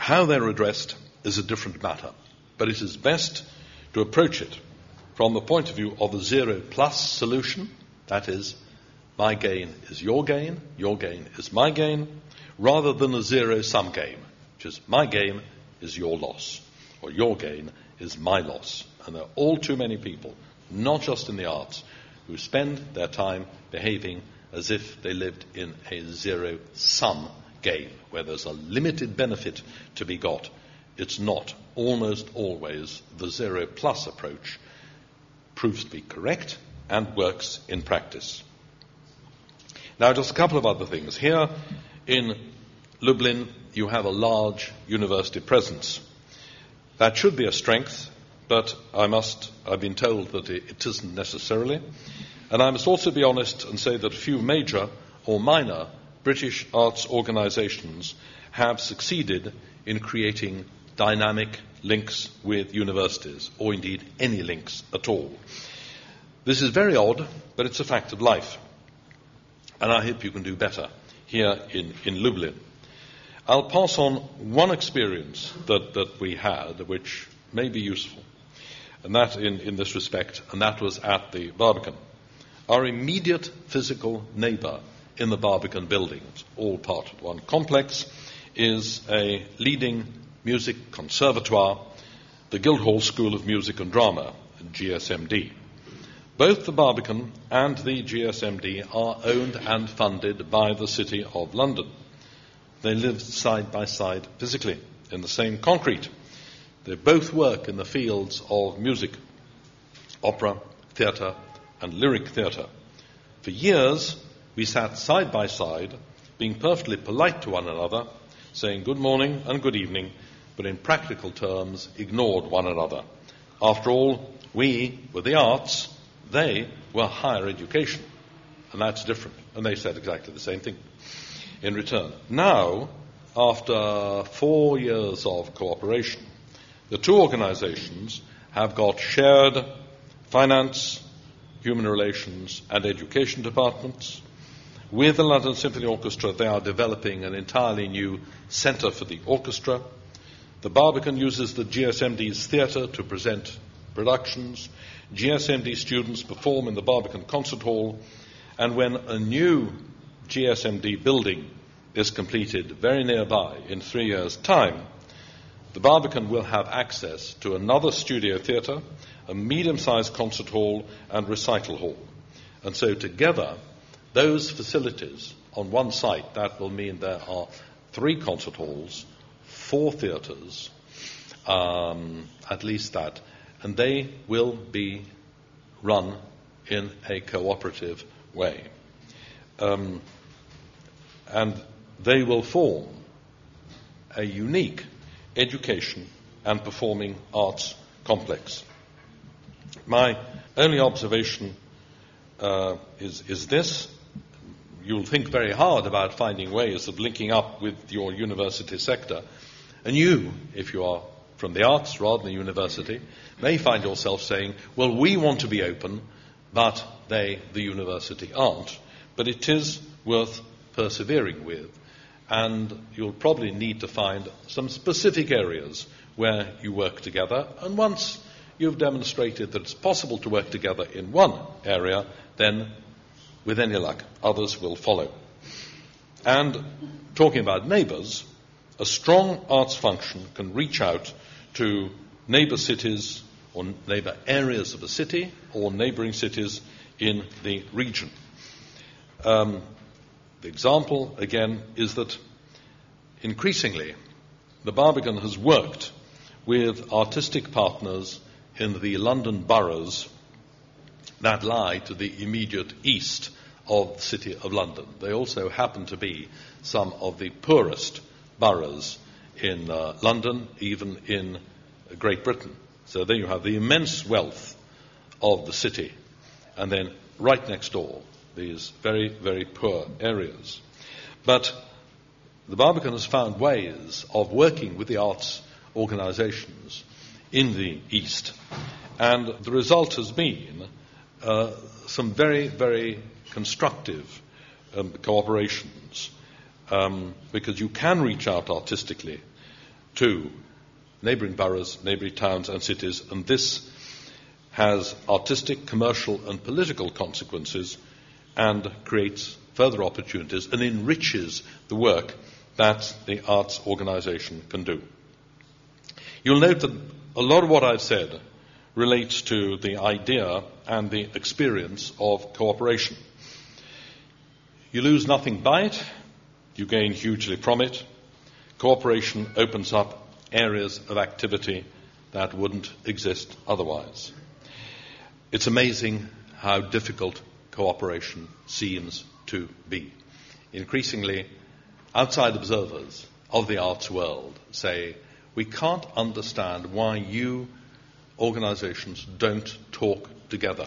How they're addressed is a different matter, but it is best to approach it from the point of view of a zero-plus solution, that is, my gain is your gain is my gain, rather than a zero-sum game, which is my gain is your loss, or your gain is my loss. And there are all too many people, not just in the arts, who spend their time behaving as if they lived in a zero-sum game, where there's a limited benefit to be got. It's not. Almost always the zero-plus approach proves to be correct and works in practice. Now, just a couple of other things. Here in Lublin, you have a large university presence. That should be a strength, but I've been told that it isn't necessarily. And I must also be honest and say that a few major or minor British arts organisations have succeeded in creating dynamic links with universities, or indeed any links at all. This is very odd, but it's a fact of life. And I hope you can do better here in Lublin. I'll pass on one experience that we had, which may be useful, and that in this respect, and that was at the Barbican. Our immediate physical neighbour in the Barbican building, it's all part of one complex, is a leading music conservatoire, the Guildhall School of Music and Drama, GSMD. Both the Barbican and the GSMD are owned and funded by the City of London. They live side by side physically in the same concrete. They both work in the fields of music, opera, theatre, and lyric theatre. For years, we sat side by side, being perfectly polite to one another, saying good morning and good evening, but in practical terms ignored one another. After all, we were the arts, they were higher education, and that's different. And they said exactly the same thing in return. Now, after 4 years of cooperation, the two organisations have got shared finance, human relations and education departments. With the London Symphony Orchestra, they are developing an entirely new centre for the orchestra. The Barbican uses the GSMD's theatre to present productions. GSMD students perform in the Barbican Concert Hall. And when a new GSMD building is completed very nearby in 3 years' time, the Barbican will have access to another studio theatre, a medium-sized concert hall and recital hall. And so together, those facilities on one site, that will mean there are 3 concert halls, 4 theatres, at least that, and they will be run in a cooperative way. And they will form a unique education and performing arts complex. My only observation is this. You'll think very hard about finding ways of linking up with your university sector. And you, if you are from the arts rather than the university, may find yourself saying, well, we want to be open, but they, the university, aren't. But it is worth persevering with. And you'll probably need to find some specific areas where you work together. And once you've demonstrated that it's possible to work together in one area, then, with any luck, others will follow. And talking about neighbours, a strong arts function can reach out to neighbour cities or neighbour areas of a city or neighbouring cities in the region. The example, again, is that increasingly the Barbican has worked with artistic partners in the London boroughs that lie to the immediate east of the City of London. They also happen to be some of the poorest boroughs in London, even in Great Britain. So there you have the immense wealth of the city, and then right next door, these very, very poor areas. But the Barbican has found ways of working with the arts organisations in the East, and the result has been some very, very constructive cooperations, because you can reach out artistically to neighbouring boroughs, neighbouring towns and cities, and this has artistic, commercial and political consequences and creates further opportunities and enriches the work that the arts organisation can do. You'll note that a lot of what I've said relates to the idea and the experience of cooperation. You lose nothing by it, you gain hugely from it. Cooperation opens up areas of activity that wouldn't exist otherwise. It's amazing how difficult cooperation seems to be. Increasingly, outside observers of the arts world say, we can't understand why you organisations don't talk together.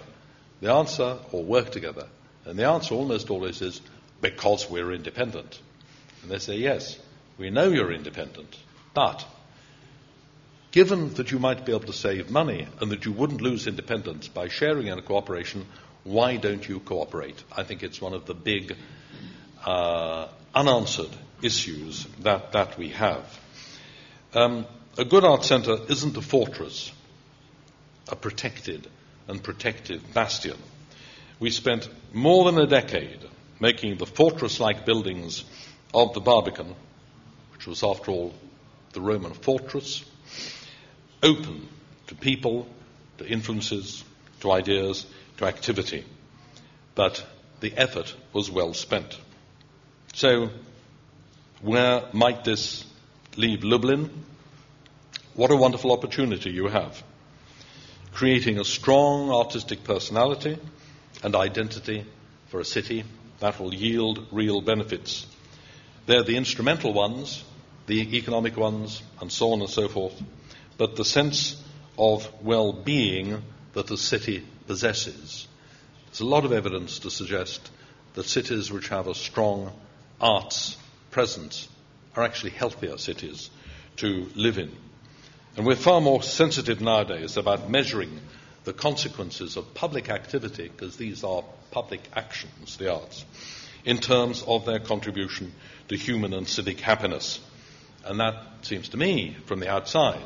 The answer, or work together, and the answer almost always is, because we're independent. And they say, yes, we know you're independent, but given that you might be able to save money and that you wouldn't lose independence by sharing in a cooperation, why don't you cooperate? I think it's one of the big unanswered issues that we have. A good art centre isn't a fortress, a protected and protective bastion. We spent more than a decade making the fortress-like buildings of the Barbican, which was after all the Roman fortress, open to people, to influences, to ideas, to activity. But the effort was well spent. So, where might this leave Lublin? What a wonderful opportunity you have. Creating a strong artistic personality and identity for a city that will yield real benefits. They're the instrumental ones, the economic ones, and so on and so forth. But the sense of well-being that the city possesses. There's a lot of evidence to suggest that cities which have a strong arts presence are actually healthier cities to live in. And we're far more sensitive nowadays about measuring the consequences of public activity, because these are public actions, the arts, in terms of their contribution to human and civic happiness. And that seems to me, from the outside,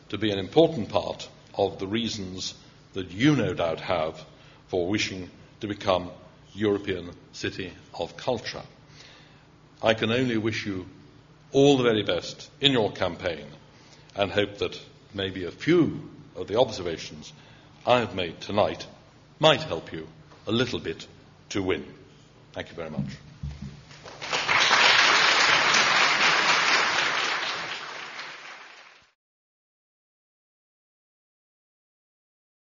to be an important part of the reasons that you no doubt have for wishing to become European City of Culture. I can only wish you all the very best in your campaign and hope that maybe a few of the observations I have made tonight might help you a little bit to win. Thank you very much.